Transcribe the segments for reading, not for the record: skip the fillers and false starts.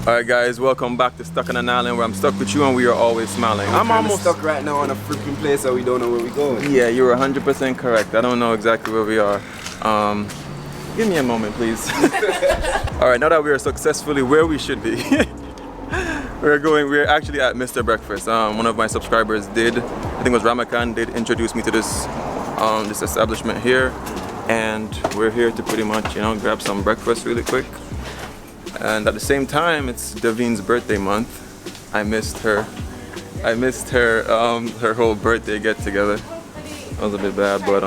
Alright guys, welcome back to Stuck on an Island, where I'm stuck with you and we are always smiling. I'm almost stuck right now on a freaking place that we don't know where we're going. Yeah, you're 100% correct. I don't know exactly where we are. Give me a moment, please. Alright, now that we are successfully where we should be, we're actually at Mr. Breakfast. One of my subscribers did, I think it was Ramakan, did introduce me to this this establishment here. And we're here to pretty much, you know, grab some breakfast really quick. And at the same time, it's Davine's birthday month. I missed her her whole birthday get together. That was a bit bad, but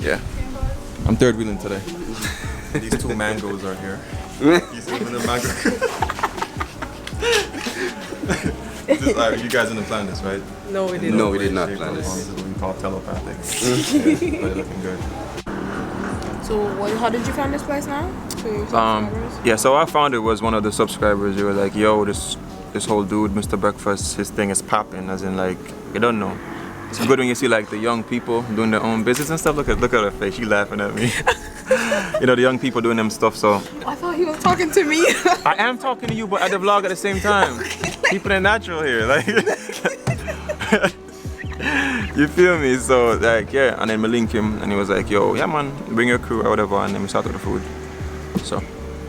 yeah. I'm third wheeling today. These two mangoes are here. You see the mango? You guys didn't plan this, right? No, we didn't. No, we did not plan this. What we call telepathic. Yeah, but looking good. So, how did you find this place now? Yeah, so I found it was one of the subscribers. They were like, yo, this whole dude, Mr. Breakfast, his thing is popping, as in like, I don't know. It's good when you see like the young people doing their own business and stuff. Look at her face, she laughing at me. You know, the young people doing them stuff, so. I thought he was talking to me. I am talking to you, but at the vlog at the same time. Keeping it natural here, like. You feel me? So like, yeah, and then we link him and he was like, yo, yeah man, bring your crew or whatever, and then we started the food. So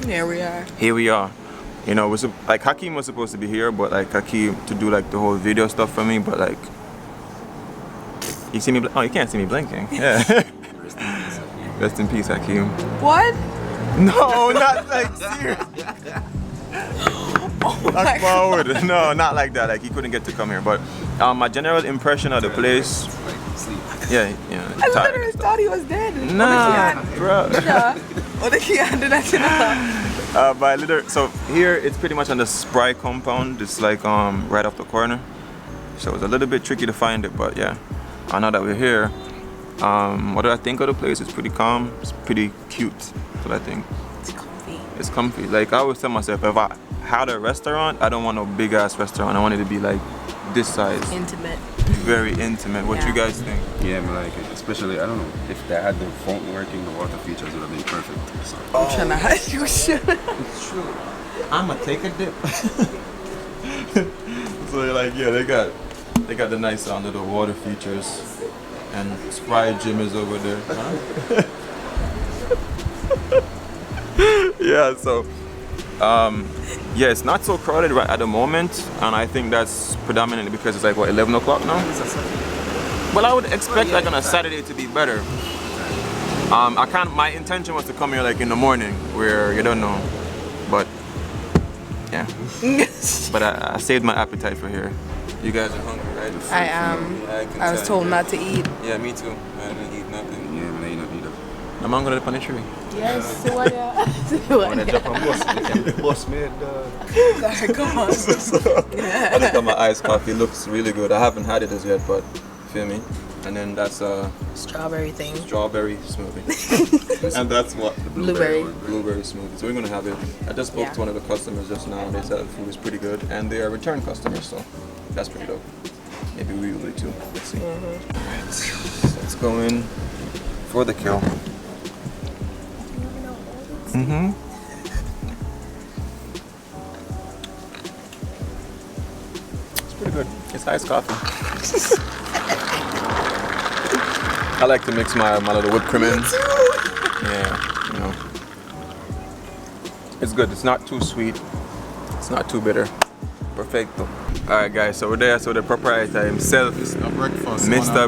here we are. Here we are. You know, like Hakeem was supposed to be here, but like Hakeem to do like the whole video stuff for me, but like, you see me, oh, you can't see me blinking. Yeah. Rest in peace, Hakeem. What? No, not like serious. Look forward. No, not like that. Like he couldn't get to come here, but my general impression of the place. Yeah. I literally thought he was dead. Nah, bro. So here it's pretty much on the Spry compound. It's like right off the corner. So it's a little bit tricky to find it, but yeah. Now that we're here, what do I think of the place? It's pretty calm. It's pretty cute. That's what I think. It's comfy. It's comfy. Like I always tell myself, if I had a restaurant, I don't want no big ass restaurant. I want it to be like this size. Intimate. Very intimate. What you guys think? Yeah, I like it. Especially, I don't know, if they had the fountain working, the water features would have been perfect. So. I'm trying to hide you. It's true. I'ma take a dip. So like, yeah, they got the nice little water features, and Spry Gym is over there. Yeah, so yeah, it's not so crowded right at the moment, and I think that's predominantly because it's like what, 11 o'clock now? Well, I would expect like on a Saturday to be better. My intention was to come here like in the morning, where you don't know, but yeah. But I saved my appetite for here. You guys are hungry, right? I am. I was told not to eat. Yeah, me too. I didn't eat nothing. Yeah, man, I ain't not either. I'm on the tree. Yes, what? Boss man, Come on. I look at my iced coffee. Looks really good. I haven't had it as yet, but feel me. And then that's Strawberry thing. Strawberry smoothie. And that's what? Blueberry smoothie. So we're gonna have it. I just spoke to one of the customers just now, and they said the food is pretty good, and they are return customers, so that's pretty dope. Maybe we will too. Let's see. Alright, let's go in for the kill. It's pretty good. It's iced coffee. I like to mix my little whipped cream in. Yeah, you know. It's good. It's not too sweet. It's not too bitter. Perfecto. Alright guys, so we're there. So the proprietor himself, Mr.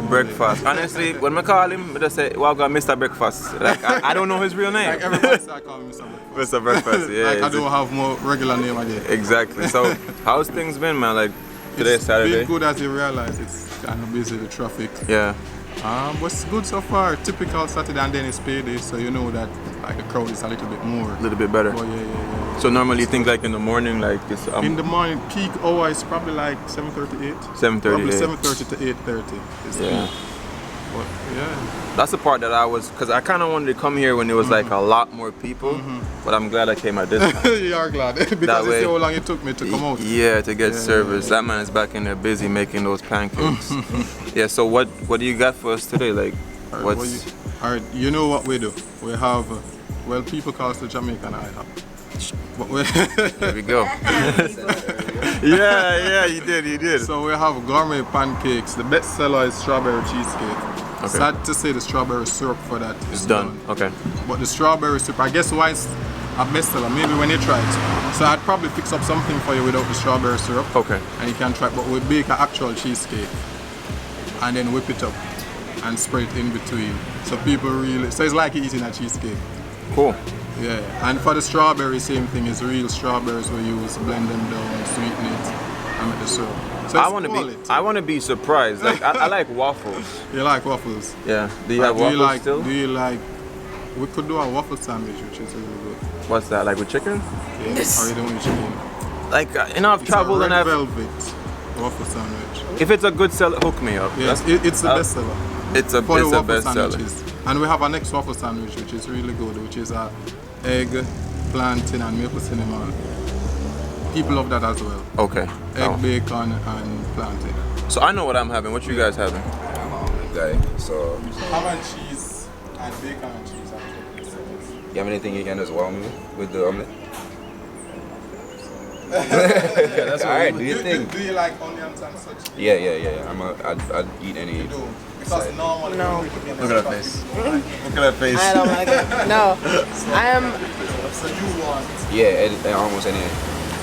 Breakfast. Honestly, when I call him, I just say, well, got Mr. Breakfast. Like, I don't know his real name. Like everybody start calling me Mr. Breakfast. Mr. Breakfast, yeah. Like I don't have more regular name again. Exactly. So, how's things been, man? Like, today's Saturday? It's been good, as you realize. It's kind of busy, the traffic. Yeah. But it's good so far. Typical Saturday, and then it's payday, so you know that like the crowd is a little bit more. A little bit better. Oh yeah. So normally you think like in the morning, like it's in the morning, peak hour is probably like 7:38. 7:38. Probably 7:30 to 8:30. Yeah. But yeah. That's the part that I was, because I kind of wanted to come here when there was like a lot more people, but I'm glad I came at this time. You are glad because you see how long it took me to come out. Yeah, to get service. That man is back in there busy making those pancakes. Yeah. So what do you got for us today? Like, Alright, you know what we do. We have, well, people call us the Jamaican IHOP. But we There we go. yeah, you did. so we have gourmet pancakes. The best seller is strawberry cheesecake. Okay. Sad to say the strawberry syrup for that is Done. Okay. But the strawberry syrup, I guess why it's a bestseller, maybe when you try it. So I'd probably fix up something for you without the strawberry syrup. Okay. And you can try it, but we bake an actual cheesecake and then whip it up and spread it in between. So people really, so it's like eating a cheesecake. Cool. Yeah, and for the strawberry, same thing, is real strawberries we use, blend them down, sweeten it, and make the syrup. So it's I want to be surprised. Like I like waffles. You like waffles? Yeah. Do you have waffles still? Do you like, we could do a waffle sandwich, which is really good. What's that? Like with chicken? Yeah, or you don't want chicken. Like I've traveled It's and a red I've. velvet waffle sandwich. If it's a good seller, hook me up. Yes, it's the best seller. It's a For the waffle best seller. sandwiches. And we have our next waffle sandwich, which is really good, which is a egg, plantain, and maple cinnamon. People love that as well. Okay. Egg, bacon, and plantain. So I know what I'm having. What you guys having? Guy. So, Ham and cheese and bacon and cheese. Actually. you have anything you can just warm me with the omelette? Yeah, that's Alright, do you think? Do you like onions and such? Yeah. I'd eat any. You do. Because normally No. Look at that face. Look at that face. I don't like it. No, So you want Yeah, almost any.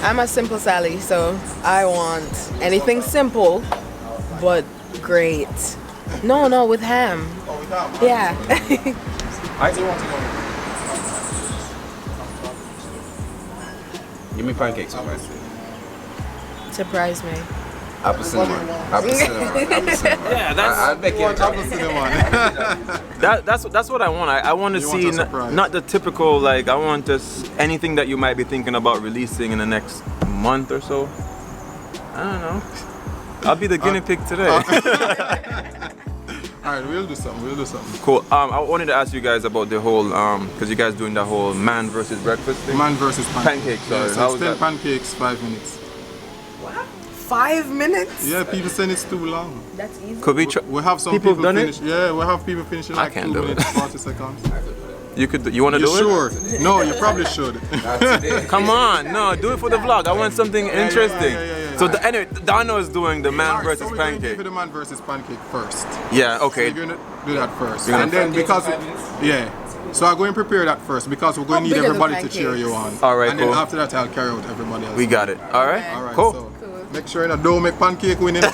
I'm a simple Sally, so I want anything simple, but great. No, with ham. with ham? Yeah. I do want to go. Give me pancakes, man. Surprise me. Apple cinnamon. Yeah, that's I'll make it. Apple cinnamon. that's what I want. I want to You see want a surprise. not the typical like I want anything that you might be thinking about releasing in the next month or so. I don't know. I'll be the guinea pig today. Alright, we'll do something. Cool. I wanted to ask you guys about the whole because you guys doing the whole man versus breakfast thing. Man versus pancake. Pancakes, sorry. Yeah, How so was 10 that? pancakes, 5 minutes. 5 minutes? Yeah, people saying it's too long. That's easy. Could we try? We have some People people done finish. Yeah, we have people finishing I like can't 2 do it. minutes, 40 seconds. You want to You do sure? No, you probably should. it? Come on, no, do it for the vlog. I want something interesting. yeah. So anyway, Dano is doing the man Alright, versus so we're going to pancake. give you the man versus pancake first. Yeah. So Okay. we're going to do that first. You're And then because, so I'm going to prepare that first because we're going to need big are the everybody to cheer you on. All right, And then cool. after that, I'll carry out everybody else. We got it. All right. All right, Cool. so make sure you don't make pancake winning. All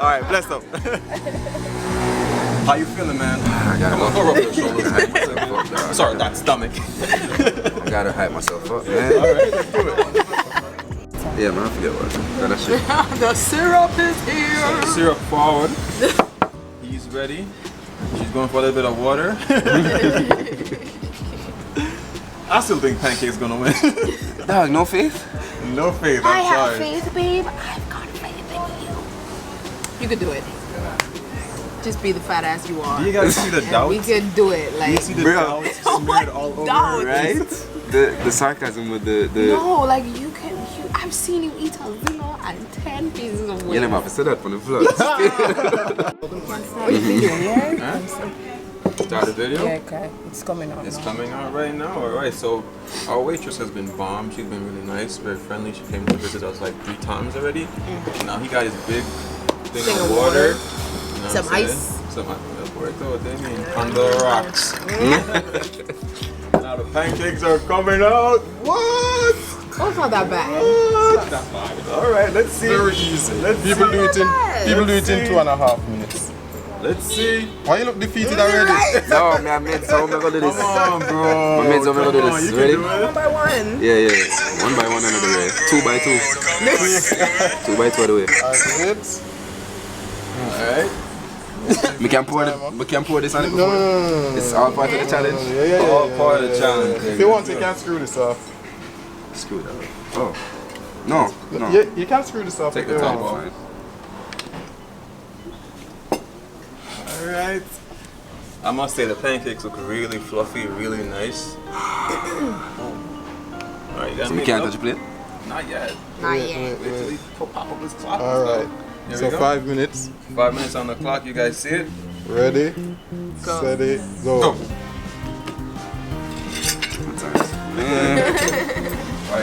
right. Bless up. How you feeling, man? I gotta Come on, go rub your shoulders. hype myself up, dog. Sorry, that stomach. I gotta hype myself up, man. All right, let's do it. Yeah, man, I forget what. That shit. The syrup is here. Syrup forward. He's ready. She's going for a little bit of water. I still think Pancake's gonna win. Dog, no faith? No faith. I I'm have sorry. faith, babe. I've got faith in you. You could do it. Just be the fat ass you are. Do you guys see the And doubt? we could do it. Like, You see the Bro. doubt smeared all over Doubt. her, Right? The sarcasm with the no, like you can. I've seen you eat a zilla and 10 pieces of you wings. never have to say that from the vlog. What are you doing here? Start the video? Yeah, okay. It's coming out. It's now. coming out right now. All right. So our waitress has been bomb. She's been really nice, very friendly. She came to visit us like 3 times already. Now he got his big thing of water. You know Some what I'm saying? ice. Some Puerto, what they mean? On the rocks. Now the pancakes are coming out. What? Oh, it's not that bad. All right. Let's see. Very easy. People do it People do it in 2.5 minutes. Let's see. Why you look defeated already? No, man, I made so I'm gonna do this. Come on, bro. My mates, I'm gonna do Come on, this. you can Ready? do it. One by one. Yeah. 1 by 1 another way. 2 by 2. 2 by 2 other way. All right. We can pour this on it before. It's all part of the challenge. All part of the challenge. If you want, you can screw this off. Screw that up. Oh. No. Yeah, you can screw this off. Take if the you top want. off. All right. I must say the pancakes look really fluffy, really nice. All right, you got So we can't touch the plate? Not yet. Not yet. Wait till he pop up his clock. All right. Here So we go. 5 minutes. 5 minutes on the clock. You guys see it? Ready, Go. steady, go. Go. Man.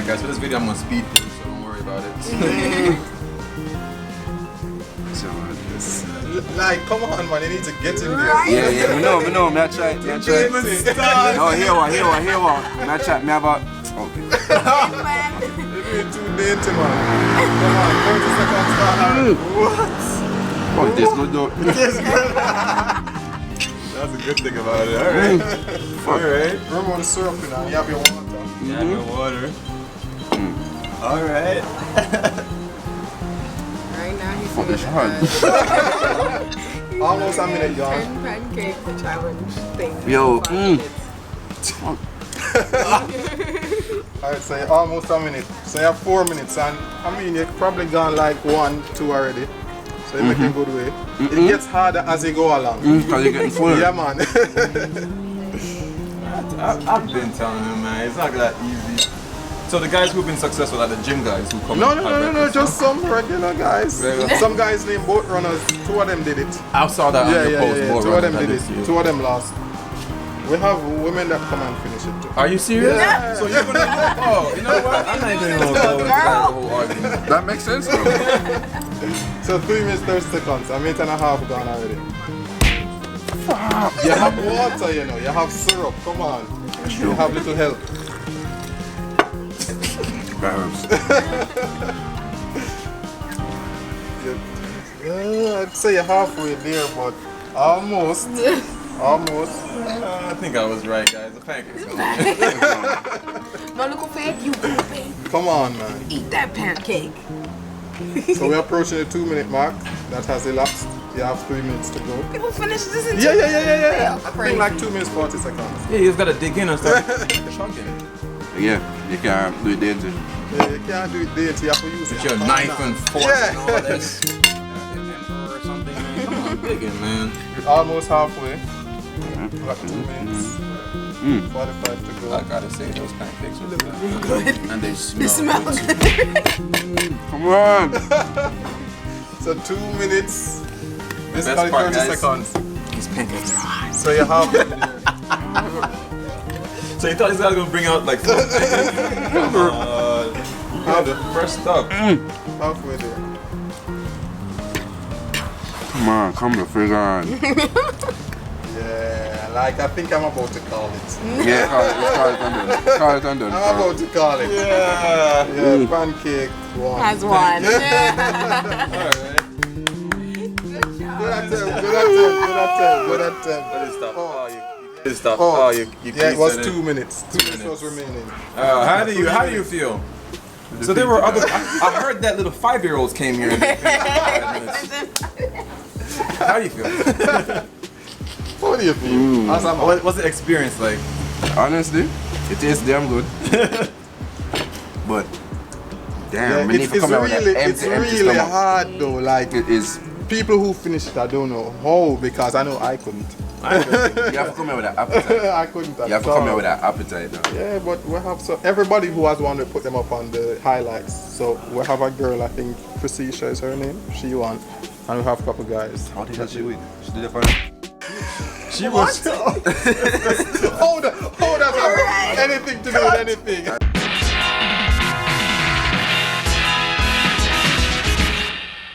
guys, for this video I'm gonna speed through, so don't worry about it. So, Like, come on, man, you need to get in there. yeah, we know, me I try. Even No, start. here one. Me I try, me about, okay. You're doing too dainty, man. Come on, 30 seconds start. What? Oh, this good though. That's a good thing about it. Alright. Alright. Remember the syrup in there, you have your water. You have your water. Alright. Right now he's Fuck, it's doing hard. Almost a minute, y'all. 10 pancake challenge thing. Yo, Alright, so you're almost a minute. So you have 4 minutes, and I mean, you've probably gone like 1, 2 already. So you're making good way. It gets harder as you go along. Cause you're getting full. Yeah, man. I've been telling him, man, it's not that easy. So the guys who've been successful are the gym guys who come No, and have breakfast, just some regular guys. Regular. Some guys named boat runners. 2 of them did it. I saw that on your post. Boat 2 of them runners, did I it. see 2 of them lost. We have women that come and finish it too. Are you serious? Yeah. So you're gonna oh, you know what? I'm not even gonna go into that whole argument. That makes sense though. So 3 minutes 30 seconds. A minute and a half gone already. You have water, you know. You have syrup. Come on. You have little help. That helps. I'd say you're halfway there, but almost. Almost. I think I was right, guys. The pancakes gonna No, look fake, you go fake. Come on, man. Eat that pancake. So we're approaching the 2 minute mark. That has elapsed. You have 3 minutes to go. People finish this in Yeah. I Crazy. think like 2 minutes 40 seconds. Yeah, you just gotta dig in and start chunking. Yeah, you can't do it dainty. Yeah, you can't do it dainty. You have to use With it. your knife and fork Yeah. and all this. Emperor or something, man. Come on, dig in, man. Almost halfway. We got 2 minutes. 45 to go. I gotta say, those pancakes are good. And they smell, They smell good. good. Come on. So 2 minutes. This best is like part, 30 guys. seconds. These pancakes are hot. So you're halfway there. So you thought this guy was gonna bring out like four pancakes? Come on. The first up. Halfway there. Come on, come to figure on. Yeah, like I think I'm about to call it. Yeah, call it undone. I'm about to call it. Yeah. Yeah, pancake one. Has one. Alright. Good attempt. Let it stop. Oh, you stop. Oh, Oh, you yeah, it was creased 2 minutes. 2 minutes was 2 remaining. How do you feel? So there were other. I heard that little 5-year-olds came here. And they finished in 5 minutes. How do you feel? What do you feel? As I'm What's the experience like? Honestly, it tastes damn good. But damn, we need to come out with that it's empty really stomach. hard though. Like It is. people who finish it, I don't know how, because I know I couldn't. You have to come out with that appetite. I couldn't. You have to come out with that appetite now. Yeah, but we have so everybody who has one, we put them up on the highlights. So we have a girl, I think Precicia is her name. She won, and we have a couple guys. How did she win? She did it for She was. Hold on, anything to do with anything.